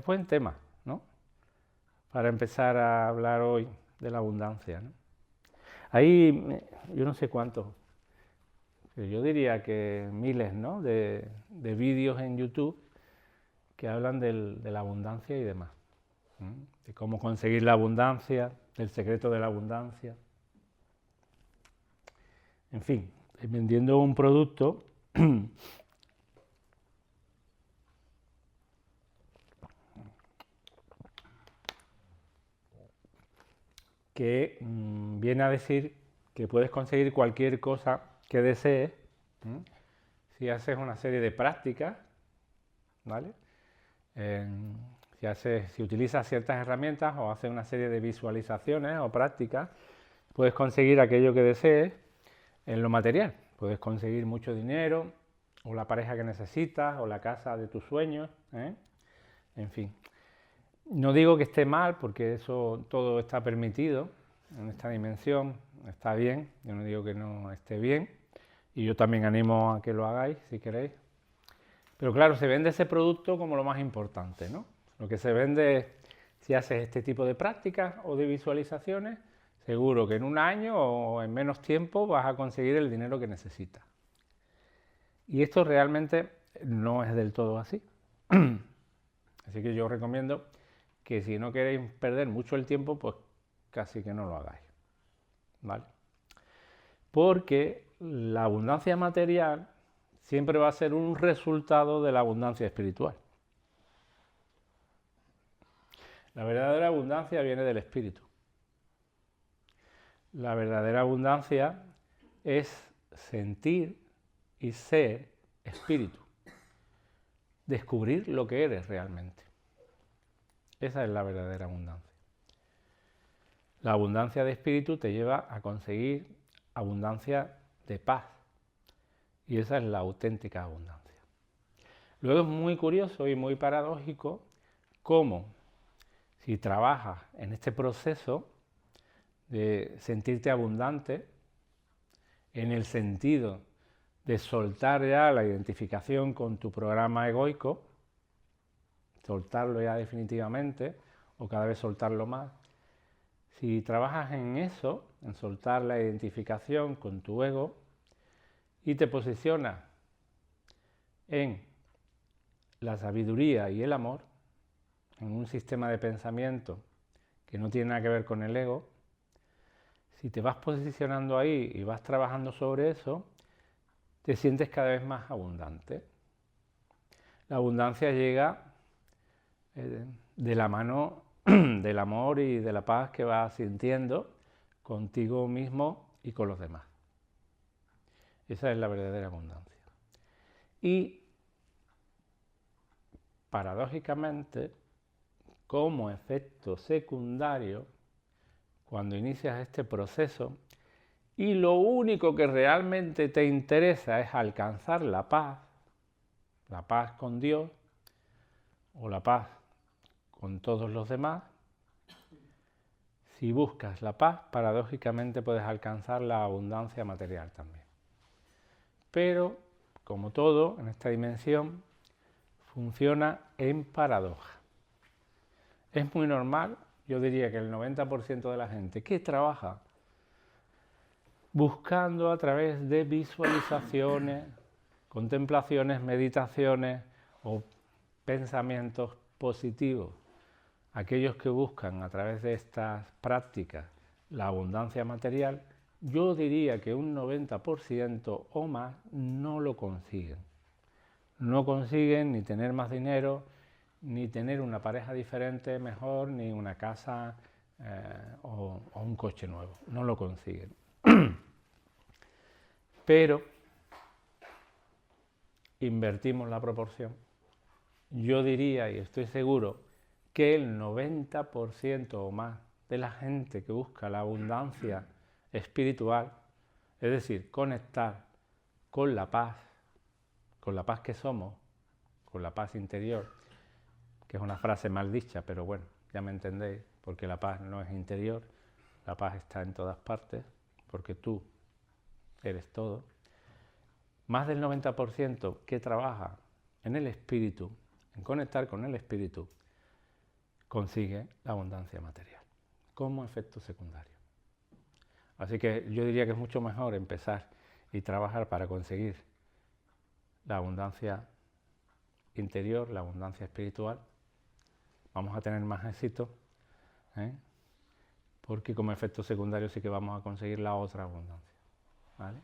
es buen tema, ¿no? Para empezar a hablar hoy de la abundancia, ¿no? Hay, yo no sé cuántos, pero yo diría que miles, ¿no? de vídeos en YouTube que hablan de la abundancia y demás, ¿no? De cómo conseguir la abundancia, del secreto de la abundancia. En fin, vendiendo un producto que viene a decir que puedes conseguir cualquier cosa que desees si haces una serie de prácticas, ¿vale? Si utilizas ciertas herramientas o haces una serie de visualizaciones o prácticas, puedes conseguir aquello que desees en lo material. Puedes conseguir mucho dinero, o la pareja que necesitas, o la casa de tus sueños, ¿eh? En fin. No digo que esté mal, porque eso todo está permitido en esta dimensión, está bien, yo no digo que no esté bien, y yo también animo a que lo hagáis, si queréis. Pero claro, se vende ese producto como lo más importante, ¿no? Lo que se vende es, si haces este tipo de prácticas o de visualizaciones, seguro que en un año o en menos tiempo vas a conseguir el dinero que necesitas. Y esto realmente no es del todo así. Así que yo os recomiendo que si no queréis perder mucho el tiempo, pues casi que no lo hagáis, ¿vale? Porque la abundancia material siempre va a ser un resultado de la abundancia espiritual. La verdadera abundancia viene del espíritu. La verdadera abundancia es sentir y ser espíritu. Descubrir lo que eres realmente. Esa es la verdadera abundancia. La abundancia de espíritu te lleva a conseguir abundancia de paz. Y esa es la auténtica abundancia. Luego es muy curioso y muy paradójico cómo, si trabajas en este proceso de sentirte abundante, en el sentido de soltar ya la identificación con tu programa egoico, soltarlo ya definitivamente, o cada vez soltarlo más, si trabajas en eso, en soltar la identificación con tu ego, y te posicionas en la sabiduría y el amor, en un sistema de pensamiento que no tiene nada que ver con el ego, si te vas posicionando ahí y vas trabajando sobre eso, te sientes cada vez más abundante. La abundancia llega de la mano del amor y de la paz que vas sintiendo contigo mismo y con los demás. Esa es la verdadera abundancia. Y paradójicamente, como efecto secundario, cuando inicias este proceso y lo único que realmente te interesa es alcanzar la paz con Dios o la paz con todos los demás, si buscas la paz, paradójicamente puedes alcanzar la abundancia material también. Pero, como todo en esta dimensión, funciona en paradoja. Es muy normal, yo diría que el 90% de la gente que trabaja buscando a través de visualizaciones, contemplaciones, meditaciones o pensamientos positivos, aquellos que buscan a través de estas prácticas la abundancia material, yo diría que un 90% o más no lo consiguen. No consiguen ni tener más dinero, ni tener una pareja diferente mejor, ni una casa o un coche nuevo. No lo consiguen. Pero invertimos la proporción. Yo diría, y estoy seguro, que el 90% o más de la gente que busca la abundancia espiritual, es decir, conectar con la paz que somos, con la paz interior, que es una frase mal dicha, pero bueno, ya me entendéis, porque la paz no es interior, la paz está en todas partes, porque tú eres todo. Más del 90% que trabaja en el espíritu, en conectar con el espíritu, consigue la abundancia material como efecto secundario. Así que yo diría que es mucho mejor empezar y trabajar para conseguir la abundancia interior, la abundancia espiritual. Vamos a tener más éxito, porque como efecto secundario sí que vamos a conseguir la otra abundancia, ¿vale?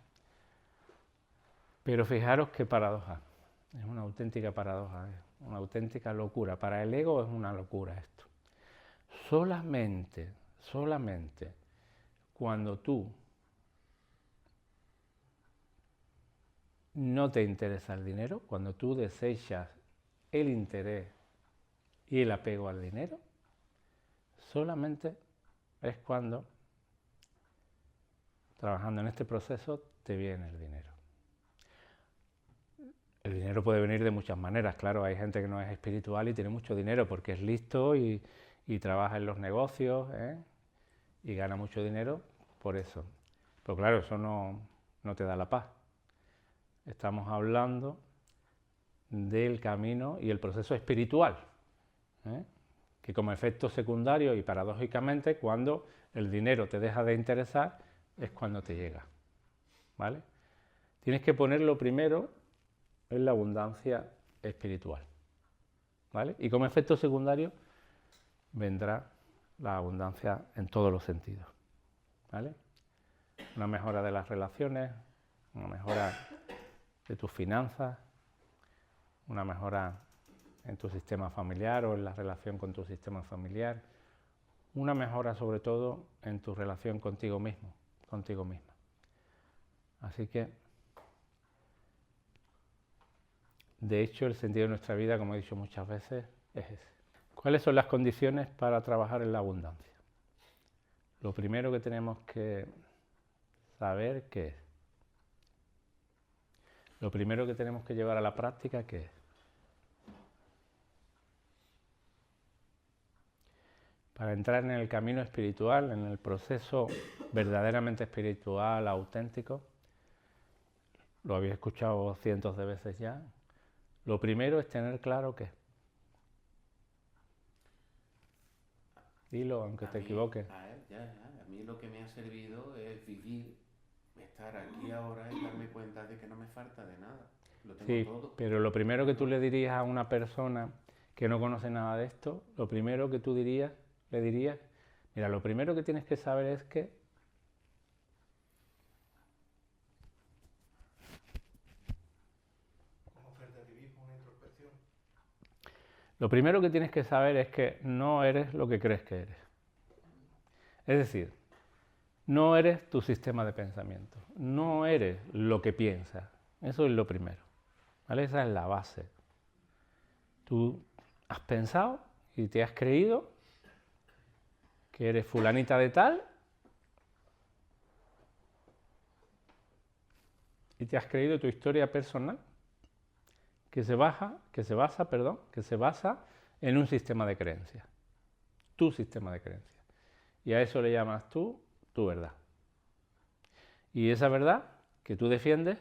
Pero fijaros qué paradoja, es una auténtica paradoja, una auténtica locura. Para el ego es una locura esto. Solamente cuando tú no te interesa el dinero, cuando tú desechas el interés y el apego al dinero, solamente es cuando, trabajando en este proceso, te viene el dinero. El dinero puede venir de muchas maneras, claro, hay gente que no es espiritual y tiene mucho dinero porque es listo y trabaja en los negocios, y gana mucho dinero por eso. Pero claro, eso no te da la paz. Estamos hablando del camino y el proceso espiritual, que como efecto secundario y paradójicamente cuando el dinero te deja de interesar es cuando te llega, ¿vale? Tienes que ponerlo primero en la abundancia espiritual, ¿vale? Y como efecto secundario vendrá la abundancia en todos los sentidos, ¿vale? Una mejora de las relaciones, una mejora de tus finanzas, una mejora en tu sistema familiar o en la relación con tu sistema familiar, una mejora sobre todo en tu relación contigo mismo, contigo misma. Así que, de hecho, el sentido de nuestra vida, como he dicho muchas veces, es ese. ¿Cuáles son las condiciones para trabajar en la abundancia? Lo primero que tenemos que saber qué es. Lo primero que tenemos que llevar a la práctica, ¿qué es? Para entrar en el camino espiritual, en el proceso verdaderamente espiritual, auténtico, lo habéis escuchado cientos de veces ya, lo primero es tener claro qué. Dilo, aunque te equivoques. A mí lo que me ha servido es vivir, estar aquí ahora y darme cuenta de que no me falta de nada. Lo tengo Sí, todo. pero lo primero que tú le dirías a una persona que no conoce nada de esto, lo primero que tú le dirías, mira, lo primero que tienes que saber es que lo primero que tienes que saber es que no eres lo que crees que eres. Es decir, no eres tu sistema de pensamiento, no eres lo que piensas. Eso es lo primero, ¿vale? Esa es la base. Tú has pensado y te has creído que eres fulanita de tal y te has creído tu historia personal que se basa en un sistema de creencias, tu sistema de creencias. Y a eso le llamas tú tu verdad. Y esa verdad que tú defiendes,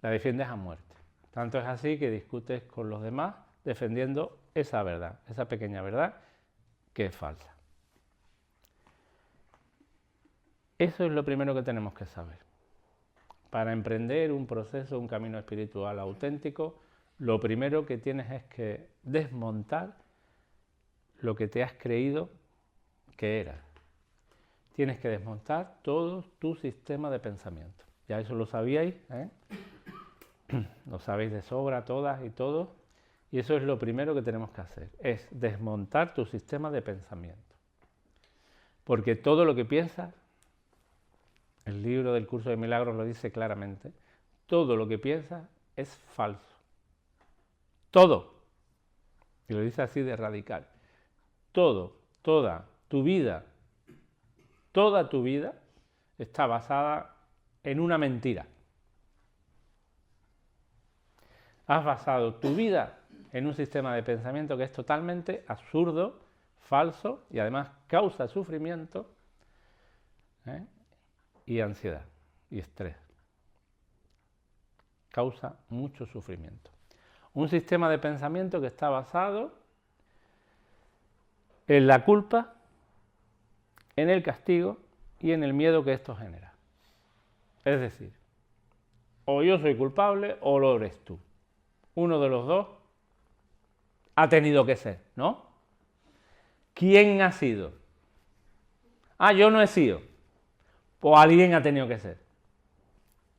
la defiendes a muerte. Tanto es así que discutes con los demás defendiendo esa verdad, esa pequeña verdad que es falsa. Eso es lo primero que tenemos que saber. Para emprender un proceso, un camino espiritual auténtico, lo primero que tienes es que desmontar lo que te has creído que eras. Tienes que desmontar todo tu sistema de pensamiento. Ya eso lo sabíais, lo sabéis de sobra todas y todos, y eso es lo primero que tenemos que hacer, es desmontar tu sistema de pensamiento. Porque todo lo que piensas, el libro del Curso de Milagros lo dice claramente, todo lo que piensas es falso. Todo. Y lo dice así de radical. Todo, toda tu vida está basada en una mentira. Has basado tu vida en un sistema de pensamiento que es totalmente absurdo, falso y además causa sufrimiento, y ansiedad y estrés. Causa mucho sufrimiento. Un sistema de pensamiento que está basado en la culpa, en el castigo y en el miedo que esto genera. Es decir, o yo soy culpable o lo eres tú. Uno de los dos ha tenido que ser, ¿no? ¿Quién ha sido? Ah, yo no he sido. Pues alguien ha tenido que ser.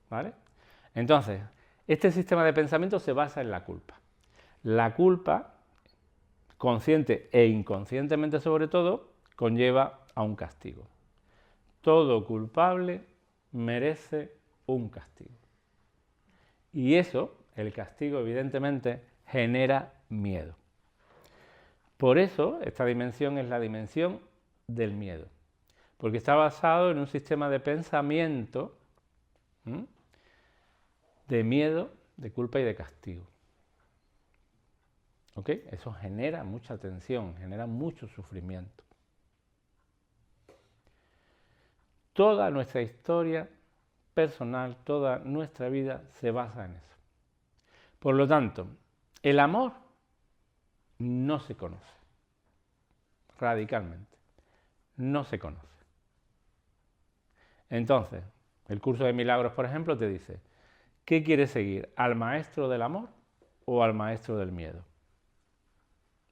¿Vale? Entonces, este sistema de pensamiento se basa en la culpa. La culpa, consciente e inconscientemente sobre todo, conlleva a un castigo. Todo culpable merece un castigo. Y eso, el castigo, evidentemente, genera miedo. Por eso, esta dimensión es la dimensión del miedo. Porque está basado en un sistema de pensamiento de miedo, de culpa y de castigo. ¿Ok? Eso genera mucha tensión, genera mucho sufrimiento. Toda nuestra historia personal, toda nuestra vida se basa en eso. Por lo tanto, el amor no se conoce, radicalmente, no se conoce. Entonces, el curso de milagros, por ejemplo, te dice, ¿qué quieres seguir? ¿Al maestro del amor o al maestro del miedo?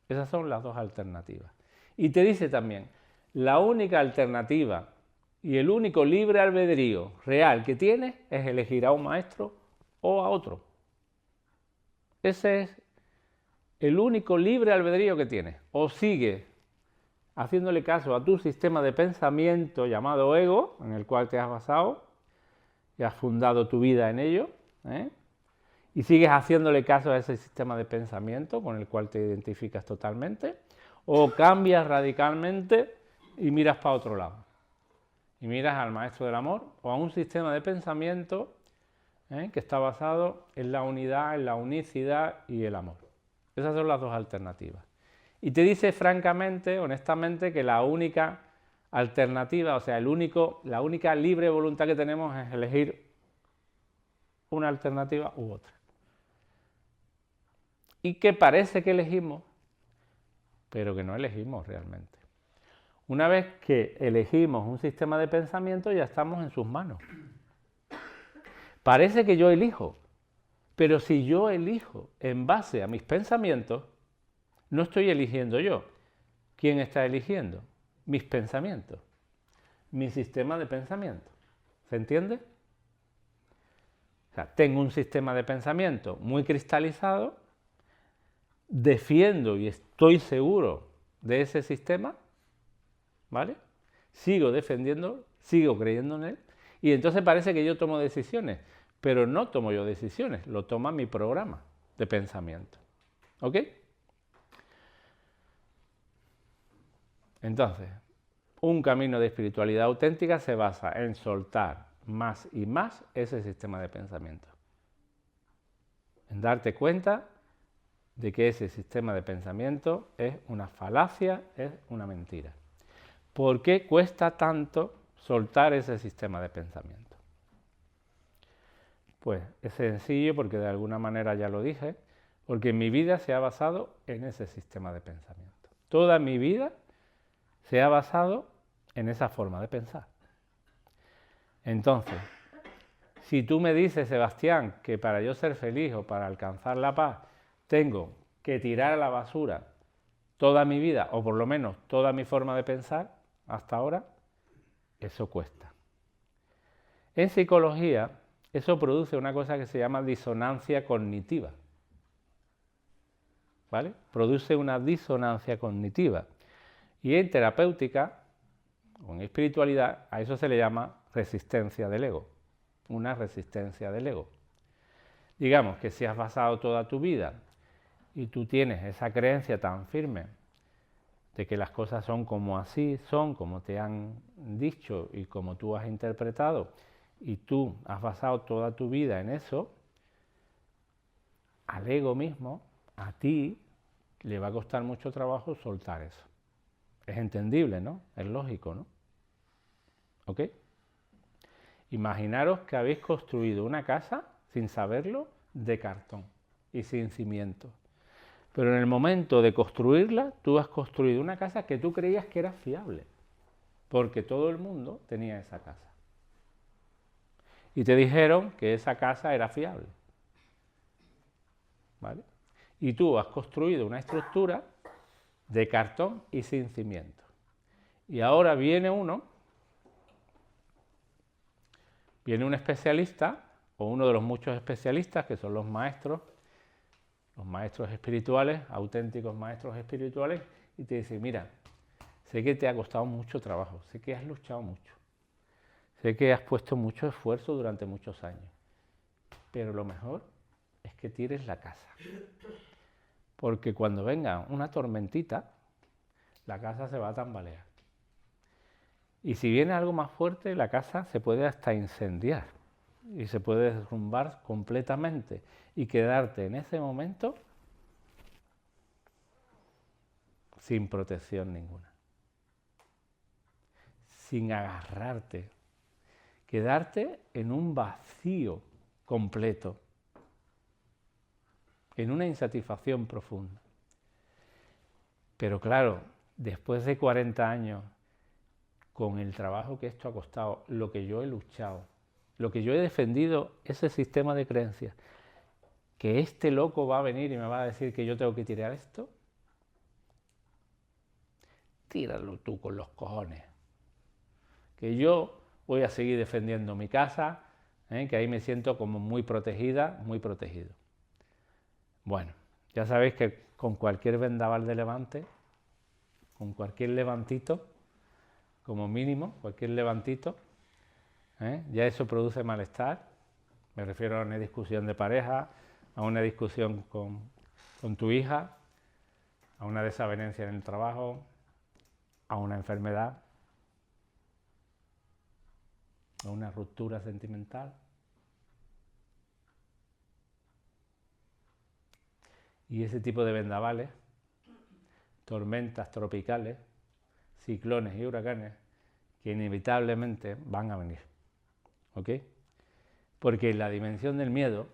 Esas son las dos alternativas. Y te dice también, la única alternativa y el único libre albedrío real que tienes es elegir a un maestro o a otro. Ese es el único libre albedrío que tienes. O sigues haciéndole caso a tu sistema de pensamiento llamado ego, en el cual te has basado y has fundado tu vida en ello, y sigues haciéndole caso a ese sistema de pensamiento con el cual te identificas totalmente, o cambias radicalmente y miras para otro lado. Y miras al maestro del amor o a un sistema de pensamiento que está basado en la unidad, en la unicidad y el amor. Esas son las dos alternativas. Y te dice francamente, honestamente, que la única alternativa, o sea, la única libre voluntad que tenemos es elegir una alternativa u otra. Y que parece que elegimos, pero que no elegimos realmente. Una vez que elegimos un sistema de pensamiento, ya estamos en sus manos. Parece que yo elijo, pero si yo elijo en base a mis pensamientos, no estoy eligiendo yo. ¿Quién está eligiendo? Mis pensamientos, mi sistema de pensamiento. ¿Se entiende? O sea, tengo un sistema de pensamiento muy cristalizado, defiendo y estoy seguro de ese sistema, ¿vale? Sigo defendiendo, sigo creyendo en él, y entonces parece que yo tomo decisiones, pero no tomo yo decisiones, lo toma mi programa de pensamiento. ¿Ok? Entonces, un camino de espiritualidad auténtica se basa en soltar más y más ese sistema de pensamiento. En darte cuenta de que ese sistema de pensamiento es una falacia, es una mentira. ¿Por qué cuesta tanto soltar ese sistema de pensamiento? Pues es sencillo porque de alguna manera ya lo dije, porque mi vida se ha basado en ese sistema de pensamiento. Toda mi vida se ha basado en esa forma de pensar. Entonces, si tú me dices, Sebastián, que para yo ser feliz o para alcanzar la paz tengo que tirar a la basura toda mi vida, o por lo menos toda mi forma de pensar hasta ahora, eso cuesta. En psicología, eso produce una cosa que se llama disonancia cognitiva. ¿Vale? Produce una disonancia cognitiva. Y en terapéutica, o en espiritualidad, a eso se le llama resistencia del ego. Una resistencia del ego. Digamos que si has basado toda tu vida y tú tienes esa creencia tan firme de que las cosas son como así son, como te han dicho y como tú has interpretado, y tú has basado toda tu vida en eso, al ego mismo, a ti, le va a costar mucho trabajo soltar eso. Es entendible, ¿no? Es lógico, ¿no? ¿Ok? Imaginaros que habéis construido una casa, sin saberlo, de cartón y sin cimientos. Pero en el momento de construirla, tú has construido una casa que tú creías que era fiable, porque todo el mundo tenía esa casa. Y te dijeron que esa casa era fiable. ¿Vale? Y tú has construido una estructura de cartón y sin cimiento. Y ahora viene un especialista, o uno de los muchos especialistas, que son los maestros espirituales, auténticos maestros espirituales, y te dice, mira, sé que te ha costado mucho trabajo, sé que has luchado mucho, sé que has puesto mucho esfuerzo durante muchos años, pero lo mejor es que tires la casa, porque cuando venga una tormentita, la casa se va a tambalear. Y si viene algo más fuerte, la casa se puede hasta incendiar y se puede derrumbar completamente y quedarte en ese momento sin protección ninguna, sin agarrarte, quedarte en un vacío completo, en una insatisfacción profunda. Pero claro, después de 40 años, con el trabajo que esto ha costado, lo que yo he luchado, lo que yo he defendido, ese sistema de creencias, que este loco va a venir y me va a decir que yo tengo que tirar esto, tíralo tú con los cojones. Que yo voy a seguir defendiendo mi casa, que ahí me siento como muy protegida, muy protegido. Bueno, ya sabéis que con cualquier vendaval de levante, con cualquier levantito, como mínimo, cualquier levantito, ya eso produce malestar. Me refiero a una discusión de pareja, a una discusión con tu hija, a una desavenencia en el trabajo, a una enfermedad, a una ruptura sentimental. Y ese tipo de vendavales, tormentas tropicales, ciclones y huracanes, que inevitablemente van a venir. ¿Ok? Porque en la dimensión del miedo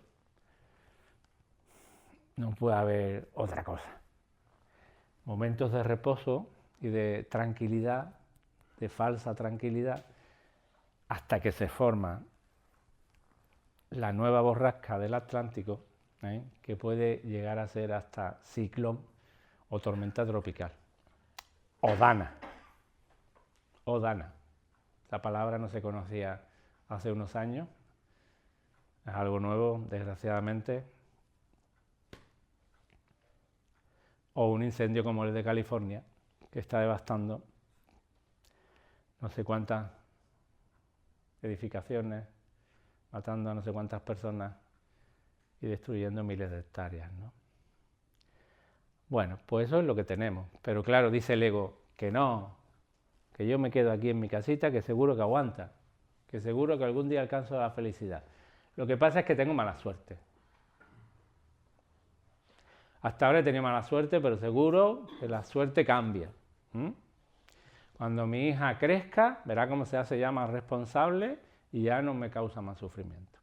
no puede haber otra cosa. Momentos de reposo y de tranquilidad, de falsa tranquilidad, hasta que se forma la nueva borrasca del Atlántico, que puede llegar a ser hasta ciclón o tormenta tropical. O Dana. Esa palabra no se conocía hace unos años, es algo nuevo, desgraciadamente. O un incendio como el de California, que está devastando no sé cuántas edificaciones, matando a no sé cuántas personas y destruyendo miles de hectáreas, ¿no? Bueno, pues eso es lo que tenemos. Pero claro, dice el ego, que no, que yo me quedo aquí en mi casita, que seguro que aguanta, que seguro que algún día alcanzo la felicidad. Lo que pasa es que tengo mala suerte. Hasta ahora he tenido mala suerte, pero seguro que la suerte cambia. Cuando mi hija crezca, verá cómo se hace ya más responsable y ya no me causa más sufrimiento.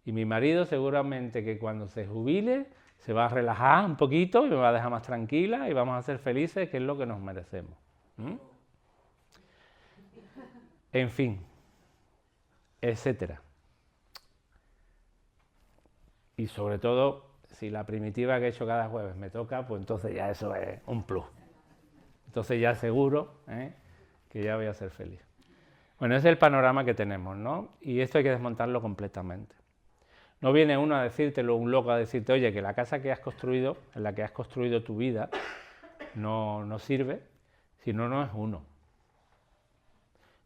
Y mi marido seguramente que cuando se jubile se va a relajar un poquito y me va a dejar más tranquila y vamos a ser felices, que es lo que nos merecemos. En fin, etcétera. Y sobre todo, si la primitiva que he hecho cada jueves me toca, pues entonces ya eso es un plus. Entonces ya seguro que ya voy a ser feliz. Bueno, ese es el panorama que tenemos, ¿no? Y esto hay que desmontarlo completamente. No viene uno a decírtelo, un loco a decirte, oye, que la casa que has construido, en la que has construido tu vida, no sirve, si no, no es uno.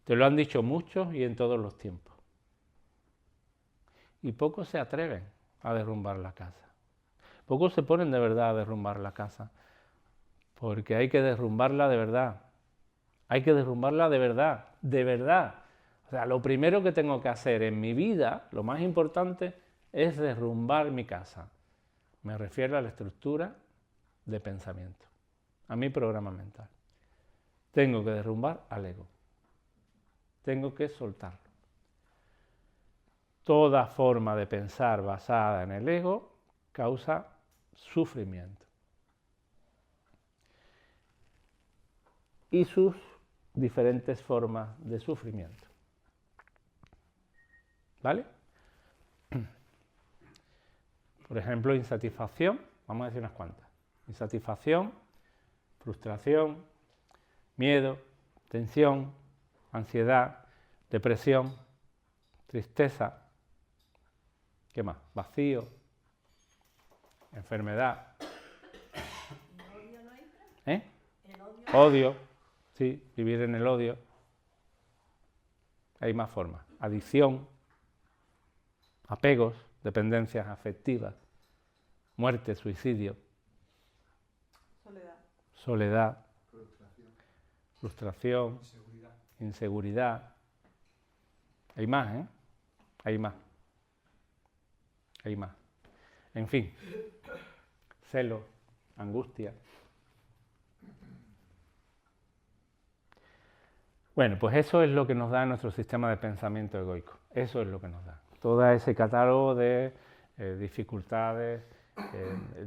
Te lo han dicho muchos y en todos los tiempos. Y pocos se atreven a derrumbar la casa. Pocos se ponen de verdad a derrumbar la casa, porque hay que derrumbarla de verdad. Hay que derrumbarla de verdad, de verdad. O sea, lo primero que tengo que hacer en mi vida, lo más importante, es derrumbar mi casa. Me refiero a la estructura de pensamiento, a mi programa mental. Tengo que derrumbar al ego. Tengo que soltarlo. Toda forma de pensar basada en el ego causa sufrimiento. y sus diferentes formas de sufrimiento. ¿Vale? Por ejemplo, insatisfacción, vamos a decir unas cuantas. Insatisfacción, frustración, miedo, tensión, ansiedad, depresión, tristeza, ¿qué más? Vacío, enfermedad. ¿El odio no entra? ¿Eh? ¿El odio? Odio, sí, vivir en el odio. Hay más formas. Adicción, apegos, dependencias afectivas, muerte, suicidio, soledad, frustración, inseguridad. Hay más, ¿eh? Hay más. Hay más. En fin, celo, angustia. Bueno, pues eso es lo que nos da nuestro sistema de pensamiento egoico. Eso es lo que nos da. Todo ese catálogo de dificultades,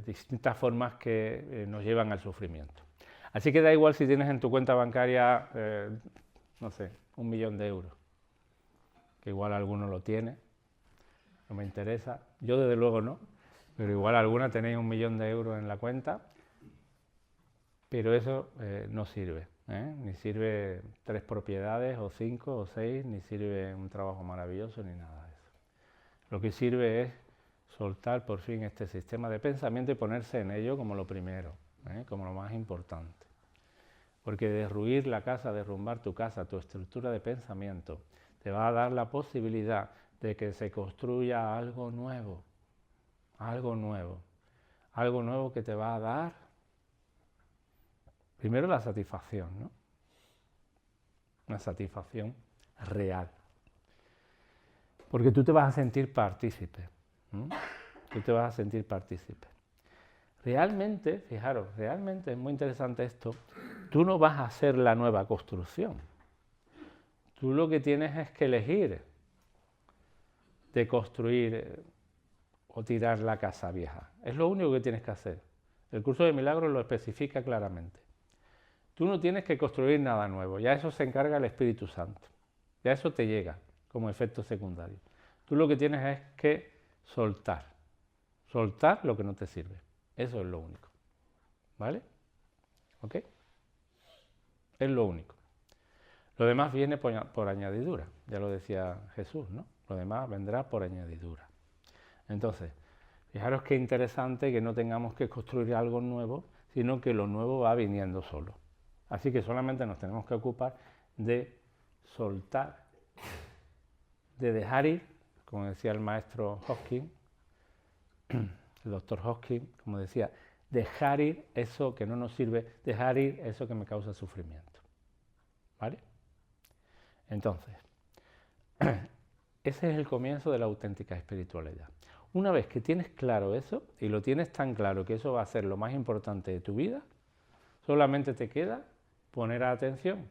distintas formas que nos llevan al sufrimiento. Así que da igual si tienes en tu cuenta bancaria, no sé, 1 millón de euros, que igual alguno lo tiene, no me interesa, yo desde luego no, pero igual alguna tenéis 1 millón de euros en la cuenta, pero eso no sirve, ni sirve 3 propiedades o 5 o 6, ni sirve un trabajo maravilloso ni nada de eso. Lo que sirve es soltar por fin este sistema de pensamiento y ponerse en ello como lo primero, como lo más importante. Porque derruir la casa, derrumbar tu casa, tu estructura de pensamiento, te va a dar la posibilidad de que se construya algo nuevo, algo nuevo, algo nuevo que te va a dar, primero la satisfacción, ¿no? Una satisfacción real. Porque tú te vas a sentir partícipe, tú te vas a sentir partícipe. Realmente, fijaros, realmente es muy interesante esto, tú no vas a hacer la nueva construcción. Tú lo que tienes es que elegir de construir o tirar la casa vieja. Es lo único que tienes que hacer. El curso de milagros lo especifica claramente. Tú no tienes que construir nada nuevo, ya eso se encarga el Espíritu Santo. Ya eso te llega como efecto secundario. Tú lo que tienes es que soltar lo que no te sirve. Eso es lo único. ¿Vale? ¿Ok? Es lo único. Lo demás viene por añadidura, ya lo decía Jesús, ¿no? Lo demás vendrá por añadidura. Entonces, fijaros qué interesante que no tengamos que construir algo nuevo, sino que lo nuevo va viniendo solo. Así que solamente nos tenemos que ocupar de soltar, de dejar ir, como decía el maestro Hoskin, el doctor Hoskin, como decía, dejar ir eso que no nos sirve, dejar ir eso que me causa sufrimiento. ¿Vale? Entonces, ese es el comienzo de la auténtica espiritualidad. Una vez que tienes claro eso, y lo tienes tan claro que eso va a ser lo más importante de tu vida, solamente te queda poner atención,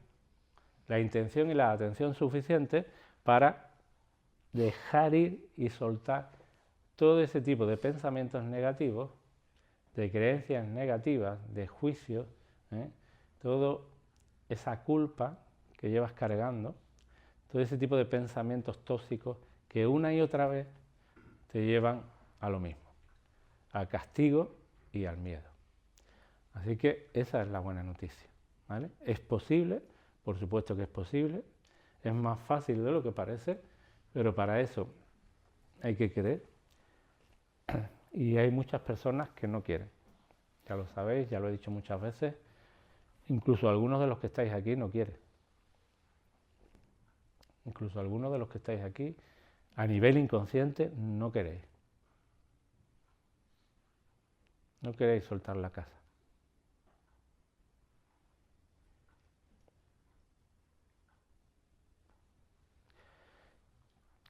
la intención y la atención suficiente para dejar ir y soltar todo ese tipo de pensamientos negativos, de creencias negativas, de juicios, toda esa culpa que llevas cargando, todo ese tipo de pensamientos tóxicos que una y otra vez te llevan a lo mismo, al castigo y al miedo. Así que esa es la buena noticia, ¿vale? Es posible, por supuesto que es posible, es más fácil de lo que parece, pero para eso hay que querer y hay muchas personas que no quieren. Ya lo sabéis, ya lo he dicho muchas veces, incluso algunos de los que estáis aquí no quieren. Incluso algunos de los que estáis aquí, a nivel inconsciente, no queréis. No queréis soltar la casa.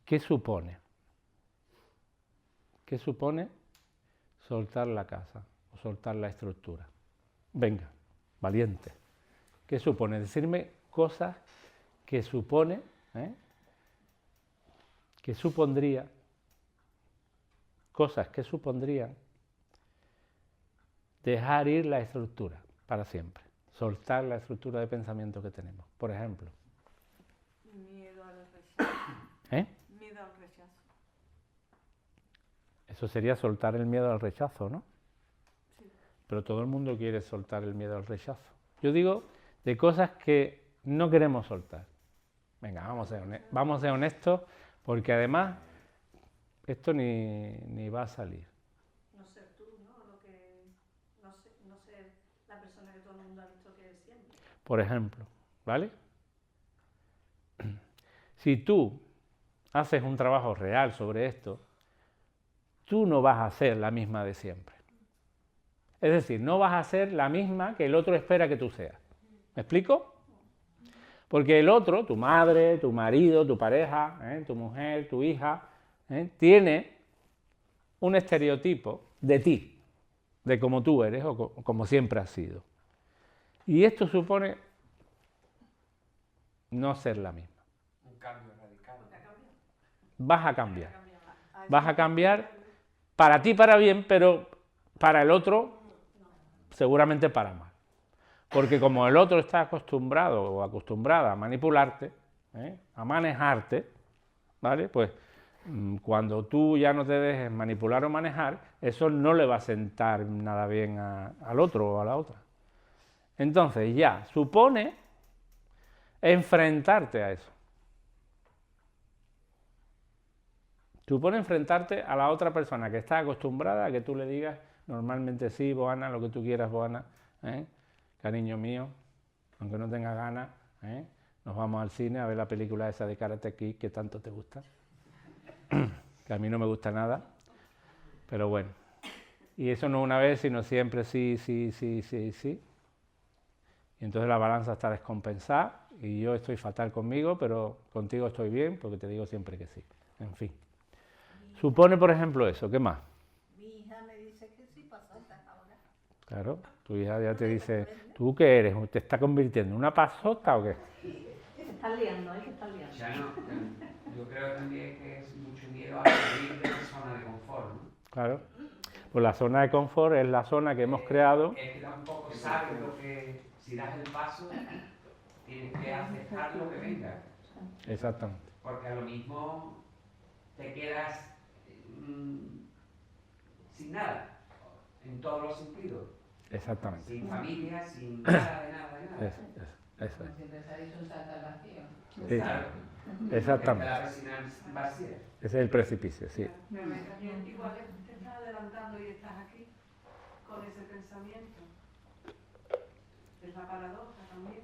¿Qué supone? ¿Qué supone soltar la casa o soltar la estructura? Venga, valiente. ¿Qué supone? Decirme cosas que supone, que supondría, cosas que supondrían dejar ir la estructura para siempre. soltar la estructura de pensamiento que tenemos. Por ejemplo. Miedo al rechazo. Miedo al rechazo. Eso sería soltar el miedo al rechazo, ¿no? Sí. Pero todo el mundo quiere soltar el miedo al rechazo. Yo digo de cosas que no queremos soltar. Venga, vamos a ser honestos, porque además esto ni va a salir. No ser tú, ¿no? No ser la persona que todo el mundo ha visto que eres siempre. Por ejemplo, ¿vale? Si tú haces un trabajo real sobre esto, tú no vas a ser la misma de siempre. Es decir, no vas a ser la misma que el otro espera que tú seas. ¿Me explico? Porque el otro, tu madre, tu marido, tu pareja, tu mujer, tu hija, tiene un estereotipo de ti, de cómo tú eres o como siempre has sido. Y esto supone no ser la misma. Un cambio radical. Vas a cambiar para ti para bien, pero para el otro seguramente para mal. Porque como el otro está acostumbrado o acostumbrada a manipularte, a manejarte, ¿vale? Pues cuando tú ya no te dejes manipular o manejar, eso no le va a sentar nada bien al otro o a la otra. Entonces ya supone enfrentarte a eso. Supone enfrentarte a la otra persona que está acostumbrada a que tú le digas normalmente sí, Boana, lo que tú quieras, Boana, cariño mío, aunque no tengas ganas, nos vamos al cine a ver la película esa de Karate Kid que tanto te gusta, que a mí no me gusta nada, pero bueno. Y eso no una vez, sino siempre sí. Y entonces la balanza está descompensada y yo estoy fatal conmigo, pero contigo estoy bien porque te digo siempre que sí. En fin. Supone, por ejemplo, eso. ¿Qué más? Mi hija me dice que sí pasota ahora. Claro, tu hija ya te dice, ¿tú qué eres? ¿Te está convirtiendo en una pasota o qué? Se están liando, hay que estar liando. Ya no, yo creo también que es mucho miedo a salir de la zona de confort, ¿no? Claro. Pues la zona de confort es la zona que hemos creado. Es que tampoco sabes lo que, si das el paso, tienes que aceptar lo que venga. Exactamente. Porque a lo mismo te quedas sin nada, en todos los sentidos. Exactamente. Sin familia, sin nada de nada. Eso es. Siempre se ha dicho un salto al vacío. Sí. Claro. Exactamente. La vecina vacía. Ese es el precipicio, sí. Igual te estás adelantando y estás aquí con ese pensamiento. Es la paradoja también.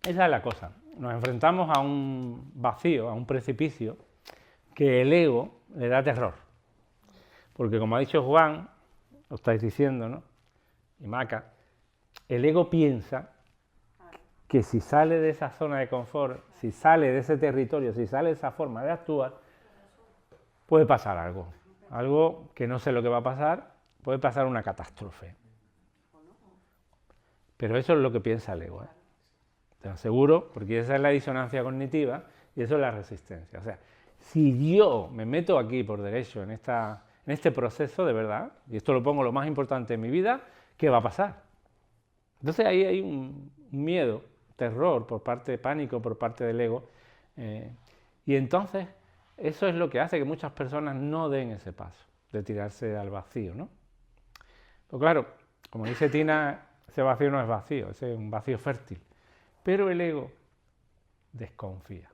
Esa es la cosa. Nos enfrentamos a un vacío, a un precipicio, que el ego le da terror. Porque como ha dicho Juan, lo estáis diciendo, ¿no? Y Maca, el ego piensa que si sale de esa zona de confort, si sale de ese territorio, si sale de esa forma de actuar, puede pasar algo. Algo que no sé lo que va a pasar, puede pasar una catástrofe. Pero eso es lo que piensa el ego, ¿eh? Te lo aseguro, porque esa es la disonancia cognitiva y eso es la resistencia. O sea, si yo me meto aquí por derecho en este proceso de verdad, y esto lo pongo lo más importante en mi vida, ¿qué va a pasar? Entonces ahí hay un miedo, terror por parte, pánico por parte del ego, y entonces eso es lo que hace que muchas personas no den ese paso de tirarse al vacío, ¿no? Pues claro, como dice Tina, ese vacío no es vacío, ese es un vacío fértil, pero el ego desconfía.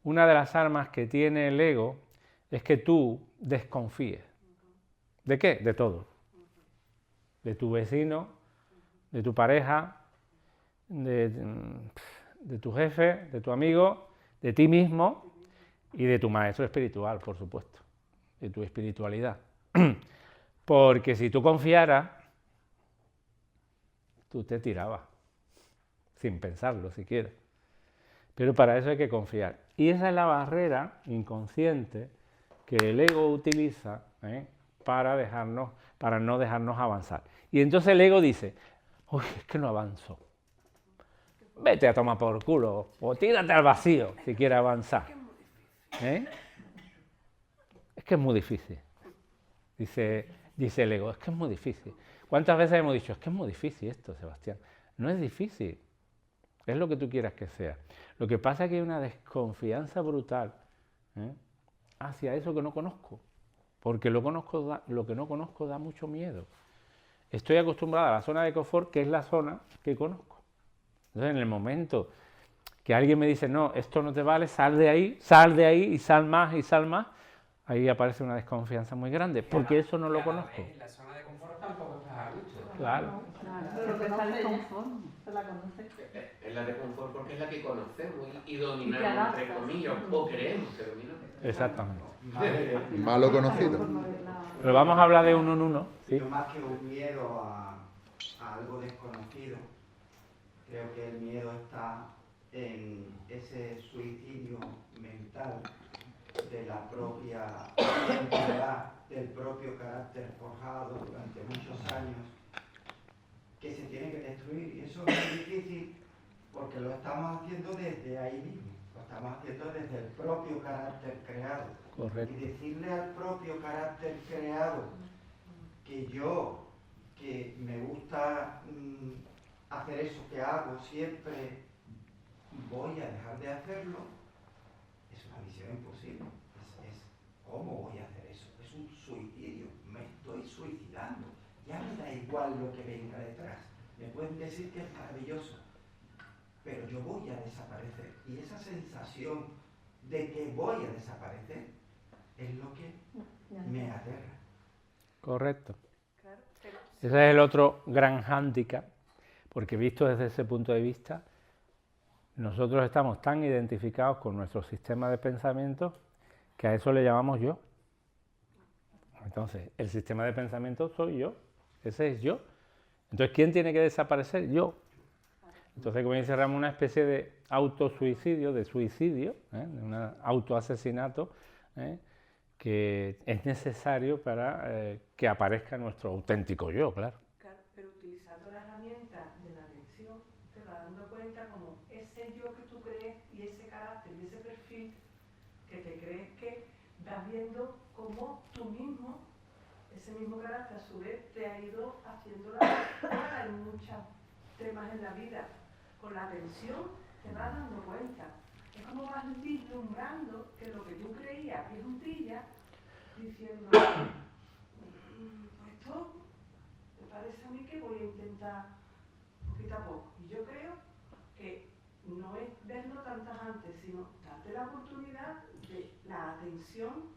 Una de las armas que tiene el ego es que tú desconfíes. ¿De qué? De todo. De tu vecino, de tu pareja, de tu jefe, de tu amigo, de ti mismo y de tu maestro espiritual, por supuesto, de tu espiritualidad. Porque si tú confiaras, tú te tirabas, sin pensarlo siquiera. Pero para eso hay que confiar. Y esa es la barrera inconsciente que el ego utiliza para no dejarnos avanzar. Y entonces el ego dice, uy, es que no avanzo. Vete a tomar por culo o tírate al vacío si quieres avanzar. Es que es muy difícil. Dice el ego, es que es muy difícil. ¿Cuántas veces hemos dicho, es que es muy difícil esto, Sebastián? No es difícil, es lo que tú quieras que sea. Lo que pasa es que hay una desconfianza brutal, ¿eh?, hacia eso que no conozco, porque lo que no conozco da mucho miedo. Estoy acostumbrado a la zona de confort, que es la zona que conozco. Entonces, en el momento que alguien me dice, no, esto no te vale, sal de ahí y sal más, ahí aparece una desconfianza muy grande, porque eso no lo conozco. La zona de confort tampoco estás a gusto. Claro. Pero que está desconforme. Se la conoce. Es la de confort porque es la que conocemos y dominamos, entre comillas, o creemos que dominamos. Exactamente. Malo conocido. Pero vamos a hablar de uno en uno. ¿Sí? Yo más que un miedo a algo desconocido, creo que el miedo está en ese suicidio mental de la propia identidad, del propio carácter forjado durante muchos años, que se tiene que destruir. Y eso es muy difícil porque lo estamos haciendo desde ahí mismo, lo estamos haciendo desde el propio carácter creado. Correcto. Y decirle al propio carácter creado que yo, que me gusta hacer eso que hago siempre, voy a dejar de hacerlo, es una misión imposible. ¿Cómo voy a hacer eso? Es un suicidio, me estoy suicidando. Ya me da igual lo que venga detrás. Me pueden decir que es maravilloso, pero yo voy a desaparecer. Y esa sensación de que voy a desaparecer es lo que me aterra. Correcto. Claro, pero Ese es el otro gran hándicap, porque visto desde ese punto de vista, nosotros estamos tan identificados con nuestro sistema de pensamiento que a eso le llamamos yo. Entonces, el sistema de pensamiento soy yo, ese es yo. Entonces, ¿quién tiene que desaparecer? Yo. Entonces, como dice Ramón, una especie de autosuicidio, de suicidio, de un autoasesinato, que es necesario para que aparezca nuestro auténtico yo, claro. Claro, pero utilizando la herramienta de la atención, te vas dando cuenta como ese yo que tú crees y ese carácter y ese perfil que te crees que vas viendo como tú mismo, ese mismo carácter a su vez te ha ido haciendo la en muchos temas en la vida. Con la atención te vas dando cuenta. Es como vas vislumbrando que lo que tú creías que es un trilla, diciendo, esto me parece a mí que voy a intentar poquito a poco. Y yo creo que no es verlo tantas antes, sino darte la oportunidad de la atención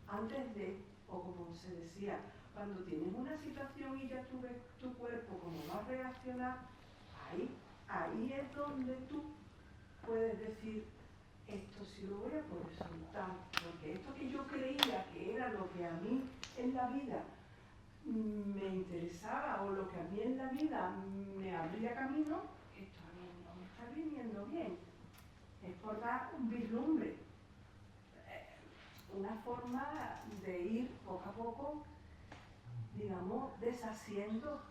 antes de, o como se decía, cuando tienes una situación y ya tú ves tu cuerpo cómo va a reaccionar, ahí es donde tú puedes decir, esto sí lo voy a poder soltar, porque esto que yo creía que era lo que a mí en la vida me interesaba o lo que a mí en la vida me abría camino, esto a mí no me está viniendo bien. Es por dar un vislumbre, una forma de ir poco a poco, digamos, deshaciendo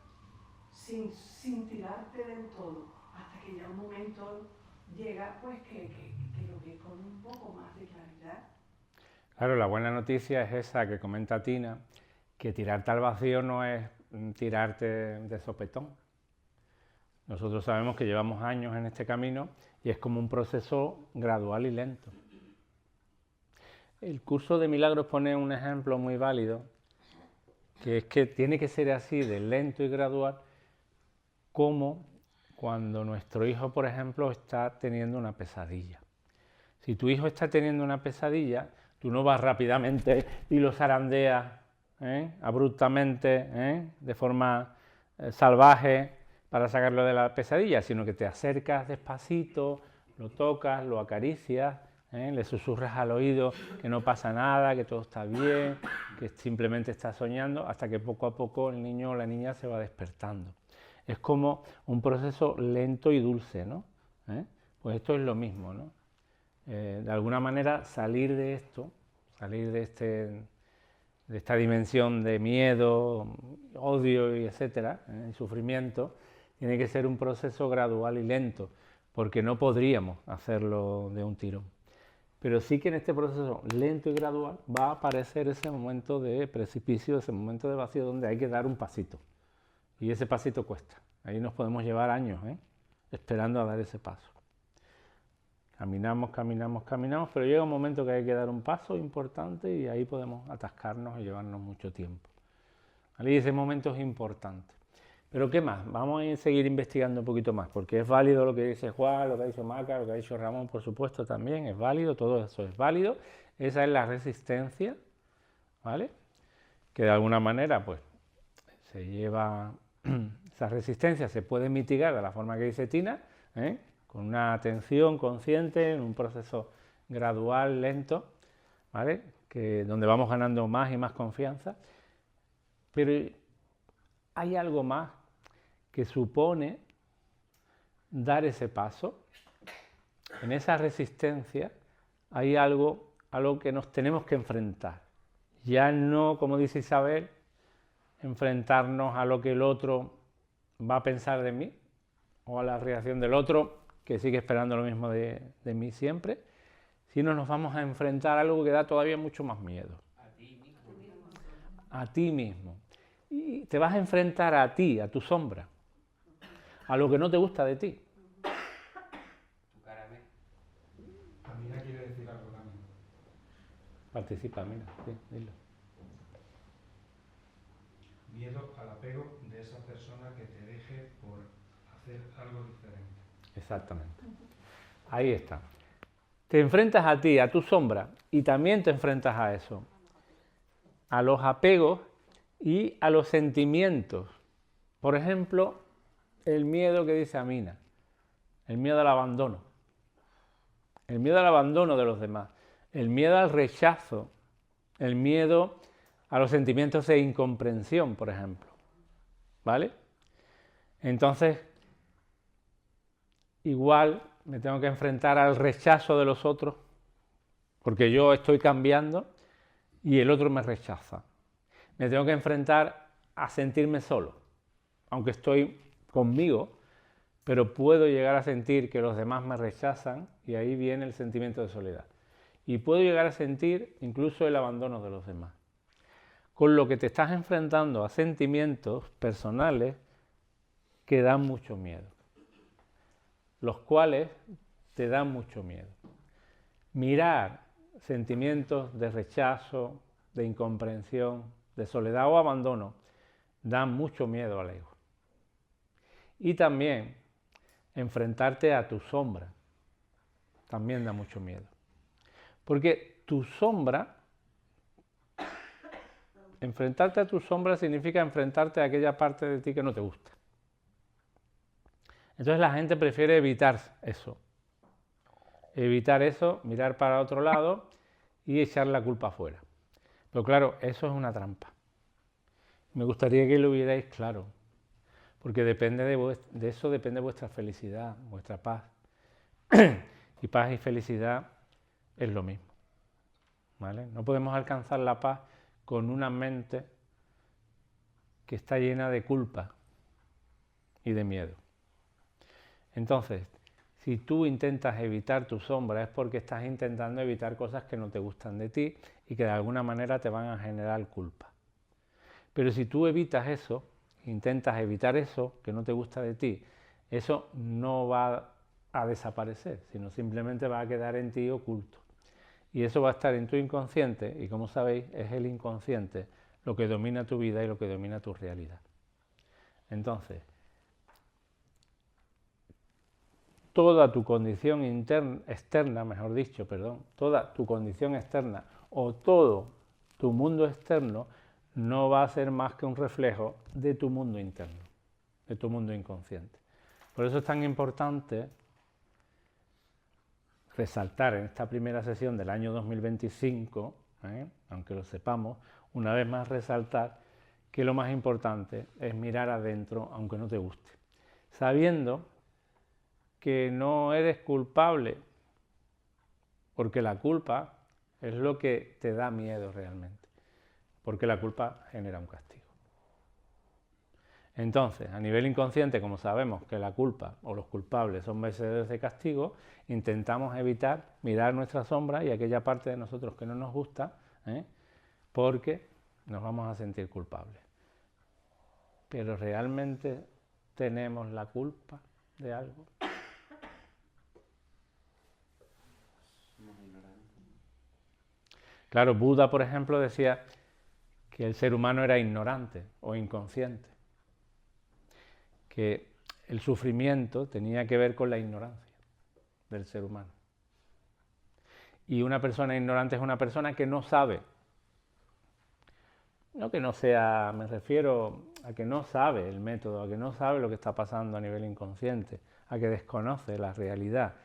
sin tirarte del todo, hasta que ya un momento llega pues que lo ves con un poco más de claridad. Claro, la buena noticia es esa que comenta Tina, que tirarte al vacío no es tirarte de sopetón. Nosotros sabemos que llevamos años en este camino y es como un proceso gradual y lento. El curso de milagros pone un ejemplo muy válido, que es que tiene que ser así de lento y gradual, como cuando nuestro hijo, por ejemplo, está teniendo una pesadilla. Si tu hijo está teniendo una pesadilla, tú no vas rápidamente y lo zarandeas abruptamente, de forma salvaje para sacarlo de la pesadilla, sino que te acercas despacito, lo tocas, lo acaricias, le susurras al oído que no pasa nada, que todo está bien, que simplemente está soñando, hasta que poco a poco el niño o la niña se va despertando. Es como un proceso lento y dulce, ¿no? Pues esto es lo mismo, ¿no? De alguna manera salir de esto, salir de esta dimensión de miedo, odio y etcétera, y sufrimiento, tiene que ser un proceso gradual y lento, porque no podríamos hacerlo de un tirón. Pero sí que en este proceso lento y gradual va a aparecer ese momento de precipicio, ese momento de vacío donde hay que dar un pasito. Y ese pasito cuesta. Ahí nos podemos llevar años, esperando a dar ese paso. Caminamos, caminamos, caminamos, pero llega un momento que hay que dar un paso importante y ahí podemos atascarnos y llevarnos mucho tiempo. ¿Vale? Y ese momento es importante. Pero ¿qué más? Vamos a seguir investigando un poquito más, porque es válido lo que dice Juan, lo que ha dicho Maca, lo que ha dicho Ramón, por supuesto, también es válido, todo eso es válido. Esa es la resistencia, ¿vale? Que de alguna manera, pues, se lleva, esa resistencia se puede mitigar de la forma que dice Tina, con una atención consciente, en un proceso gradual, lento, ¿vale? Donde vamos ganando más y más confianza. Pero hay algo más que supone dar ese paso. En esa resistencia hay algo a lo que nos tenemos que enfrentar. Ya no, como dice Isabel, enfrentarnos a lo que el otro va a pensar de mí o a la reacción del otro, que sigue esperando lo mismo de mí siempre, sino nos vamos a enfrentar a algo que da todavía mucho más miedo. A ti mismo. Y te vas a enfrentar a ti, a tu sombra, a lo que no te gusta de ti. Amina quiere decir algo también. Participa, Amina, sí, dilo. Miedo al apego de esa persona que te deje por hacer algo diferente. Exactamente. Ahí está. Te enfrentas a ti, a tu sombra, y también te enfrentas a eso, a los apegos y a los sentimientos. Por ejemplo, el miedo que dice Amina, el miedo al abandono, el miedo al abandono de los demás, el miedo al rechazo, el miedo a los sentimientos de incomprensión, por ejemplo. ¿Vale? Entonces, igual me tengo que enfrentar al rechazo de los otros, porque yo estoy cambiando y el otro me rechaza. Me tengo que enfrentar a sentirme solo, aunque estoy conmigo, pero puedo llegar a sentir que los demás me rechazan y ahí viene el sentimiento de soledad. Y puedo llegar a sentir incluso el abandono de los demás. Con lo que te estás enfrentando a sentimientos personales que dan mucho miedo, los cuales te dan mucho miedo. Mirar sentimientos de rechazo, de incomprensión, de soledad o abandono, dan mucho miedo al ego. Y también enfrentarte a tu sombra, también da mucho miedo. Porque tu sombra, enfrentarte a tu sombra significa enfrentarte a aquella parte de ti que no te gusta. Entonces la gente prefiere evitar eso. Evitar eso, mirar para otro lado y echar la culpa afuera. Pero claro, eso es una trampa. Me gustaría que lo vierais claro, porque depende de eso depende vuestra felicidad, vuestra paz. Y paz y felicidad es lo mismo, ¿vale? No podemos alcanzar la paz con una mente que está llena de culpa y de miedo. Entonces, si tú intentas evitar tu sombra es porque estás intentando evitar cosas que no te gustan de ti y que de alguna manera te van a generar culpa. Pero si tú evitas eso, intentas evitar eso que no te gusta de ti, eso no va a desaparecer, sino simplemente va a quedar en ti oculto. Y eso va a estar en tu inconsciente, y como sabéis, es el inconsciente lo que domina tu vida y lo que domina tu realidad. Entonces, toda tu condición toda tu condición externa o todo tu mundo externo no va a ser más que un reflejo de tu mundo interno, de tu mundo inconsciente. Por eso es tan importante resaltar en esta primera sesión del año 2025, aunque lo sepamos, una vez más resaltar que lo más importante es mirar adentro aunque no te guste, sabiendo que no eres culpable, porque la culpa es lo que te da miedo realmente, porque la culpa genera un castigo. Entonces, a nivel inconsciente, como sabemos que la culpa o los culpables son merecedores de castigo, intentamos evitar mirar nuestra sombra y aquella parte de nosotros que no nos gusta, porque nos vamos a sentir culpables. pero ¿realmente tenemos la culpa de algo? Somos ignorantes. Claro, Buda, por ejemplo, decía que el ser humano era ignorante o inconsciente, que el sufrimiento tenía que ver con la ignorancia del ser humano. Y una persona ignorante es una persona que no sabe. No que no sea, me refiero a que no sabe el método, a que no sabe lo que está pasando a nivel inconsciente, a que desconoce la realidad.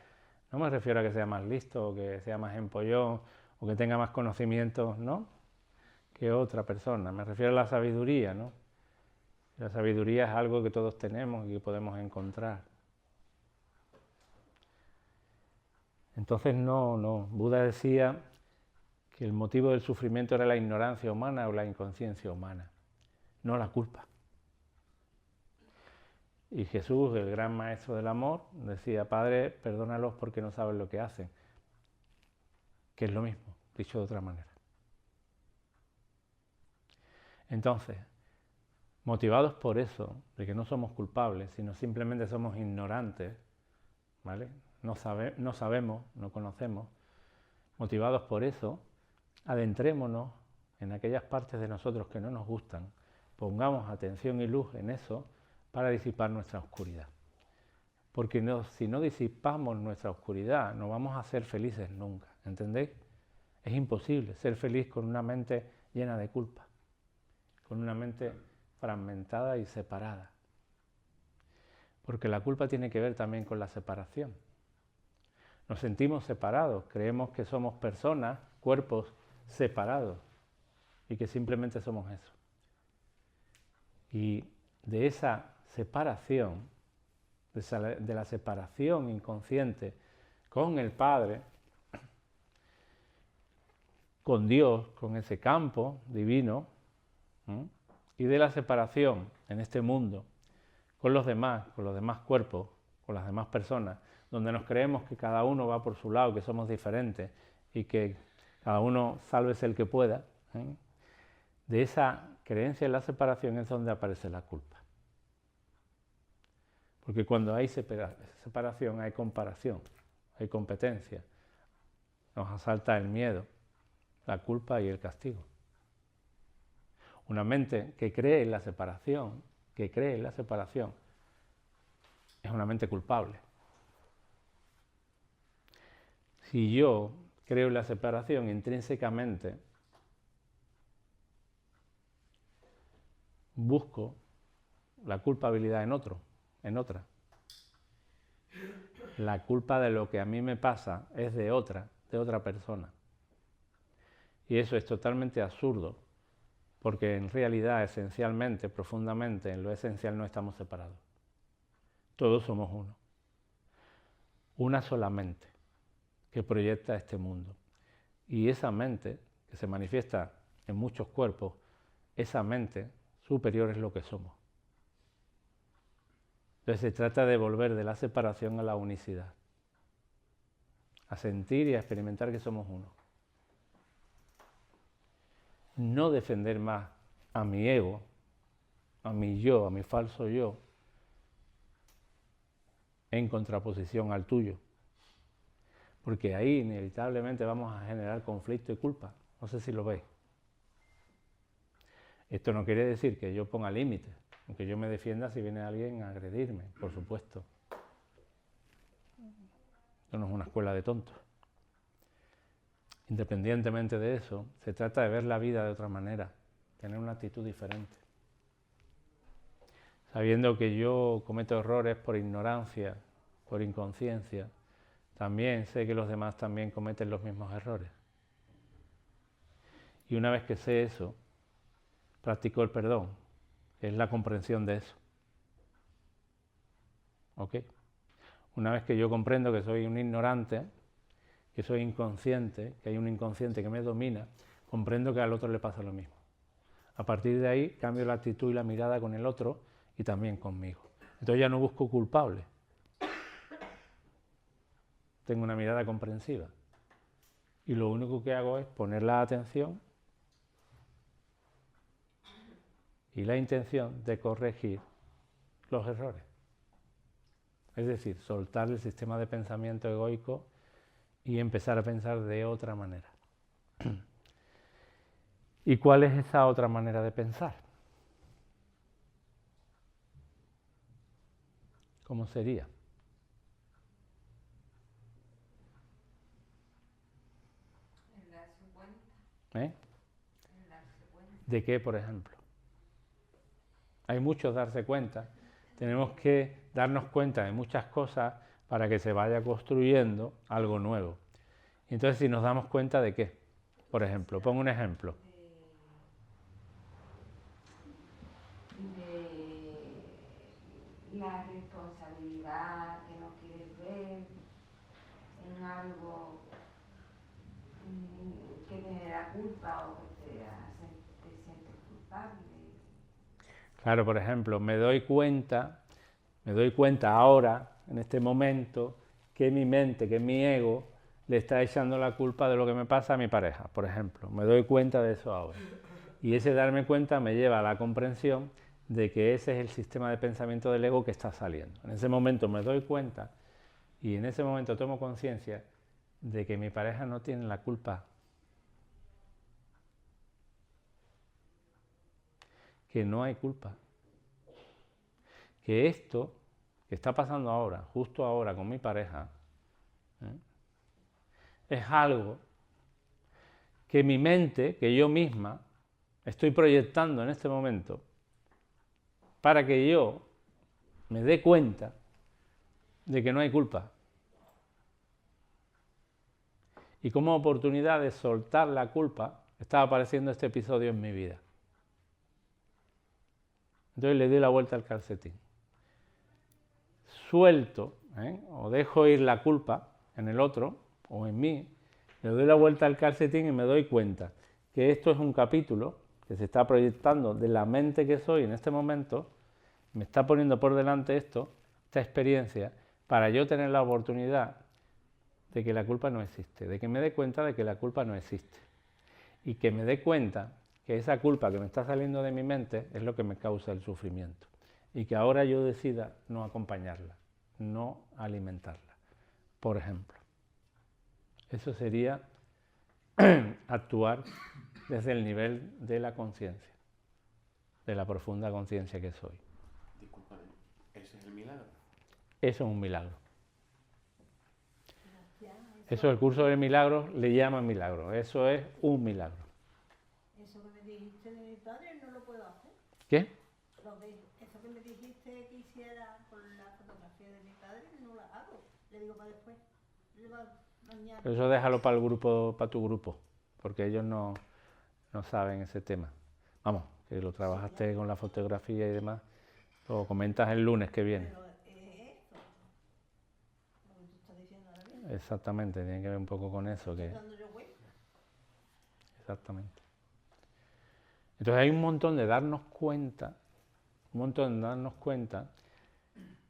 No me refiero a que sea más listo, o que sea más empollón, o que tenga más conocimientos, ¿no?, que otra persona. Me refiero a la sabiduría, ¿no? La sabiduría es algo que todos tenemos y que podemos encontrar. Entonces no. Buda decía que el motivo del sufrimiento era la ignorancia humana o la inconsciencia humana, no la culpa. Y Jesús, el gran maestro del amor, decía: Padre, perdónalos porque no saben lo que hacen, que es lo mismo, dicho de otra manera. Entonces, motivados por eso, de que no somos culpables, sino simplemente somos ignorantes, ¿vale? No sabemos, no conocemos. Motivados por eso, adentrémonos en aquellas partes de nosotros que no nos gustan, pongamos atención y luz en eso para disipar nuestra oscuridad. Porque si no disipamos nuestra oscuridad, no vamos a ser felices nunca, ¿entendéis? Es imposible ser feliz con una mente llena de culpa, con una mente fragmentada y separada. Porque la culpa tiene que ver también con la separación. Nos sentimos separados, creemos que somos personas, cuerpos separados y que simplemente somos eso. Y de esa separación, de la separación inconsciente con el Padre, con Dios, con ese campo divino, y de la separación en este mundo con los demás cuerpos, con las demás personas, donde nos creemos que cada uno va por su lado, que somos diferentes y que cada uno sálvese el que pueda, de esa creencia en la separación es donde aparece la culpa. Porque cuando hay separación hay comparación, hay competencia, nos asalta el miedo, la culpa y el castigo. Una mente que cree en la separación, es una mente culpable. Si yo creo en la separación intrínsecamente, busco la culpabilidad en otro, en otra. La culpa de lo que a mí me pasa es de otra persona. Y eso es totalmente absurdo, porque en realidad, esencialmente, profundamente, en lo esencial no estamos separados. Todos somos uno. Una sola mente que proyecta este mundo. Y esa mente, que se manifiesta en muchos cuerpos, esa mente superior es lo que somos. Entonces se trata de volver de la separación a la unicidad, a sentir y a experimentar que somos uno. No defender más a mi ego, a mi yo, a mi falso yo, en contraposición al tuyo. Porque ahí inevitablemente vamos a generar conflicto y culpa. No sé si lo veis. Esto no quiere decir que yo ponga límites, aunque yo me defienda si viene alguien a agredirme, por supuesto. Esto no es una escuela de tontos. Independientemente de eso, se trata de ver la vida de otra manera, tener una actitud diferente. Sabiendo que yo cometo errores por ignorancia, por inconsciencia, también sé que los demás también cometen los mismos errores. Y una vez que sé eso, practico el perdón, que es la comprensión de eso. ¿Ok? Una vez que yo comprendo que soy un ignorante, que soy inconsciente, que hay un inconsciente que me domina, comprendo que al otro le pasa lo mismo. A partir de ahí cambio la actitud y la mirada con el otro y también conmigo. Entonces ya no busco culpable. Tengo una mirada comprensiva. Y lo único que hago es poner la atención y la intención de corregir los errores. Es decir, soltar el sistema de pensamiento egoico y empezar a pensar de otra manera. ¿Y cuál es esa otra manera de pensar? ¿Cómo sería? El darse cuenta. ¿Eh? El darse cuenta. ¿De qué, por ejemplo? Hay muchos darse cuenta. Tenemos que darnos cuenta de muchas cosas para que se vaya construyendo algo nuevo. Entonces, si nos damos cuenta de qué, por ejemplo, pongo un ejemplo. De la responsabilidad que no quieres ver en algo que te genera culpa o que te sientes culpable. Claro, por ejemplo, me doy cuenta ahora, en este momento, que mi mente, que mi ego, le está echando la culpa de lo que me pasa a mi pareja, por ejemplo. Me doy cuenta de eso ahora. Y ese darme cuenta me lleva a la comprensión de que ese es el sistema de pensamiento del ego que está saliendo. En ese momento me doy cuenta y en ese momento tomo conciencia de que mi pareja no tiene la culpa. Que no hay culpa. Que esto que está pasando ahora, justo ahora con mi pareja, es algo que mi mente, que yo misma, estoy proyectando en este momento para que yo me dé cuenta de que no hay culpa. Y como oportunidad de soltar la culpa, está apareciendo este episodio en mi vida. Entonces le doy la vuelta al calcetín. Suelto, o dejo ir la culpa en el otro o en mí, le doy la vuelta al calcetín y me doy cuenta que esto es un capítulo que se está proyectando de la mente que soy en este momento, me está poniendo por delante esta experiencia, para yo tener la oportunidad de que la culpa no existe, de que me dé cuenta de que la culpa no existe y que me dé cuenta que esa culpa que me está saliendo de mi mente es lo que me causa el sufrimiento y que ahora yo decida no acompañarla, no alimentarla, por ejemplo. Eso sería actuar desde el nivel de la conciencia, de la profunda conciencia que soy. Discúlpame, ¿ese es el milagro? Eso es un milagro. Eso el curso de milagros le llama milagro. Eso es un milagro. Eso que me dijiste de mi padre no lo puedo hacer. ¿Qué? Eso que me dijiste que hiciera con la fotografía de mi padre no la hago. Le digo para después. Mañana. Eso déjalo para el grupo, para tu grupo, porque ellos no saben ese tema. Vamos, que lo trabajaste con la fotografía y demás. Lo comentas el lunes que viene. Pero esto, lo que tú estás diciendo ahora mismo. Exactamente, tiene que ver un poco con eso. Que... Dando yo cuenta. Exactamente. Entonces hay un montón de darnos cuenta,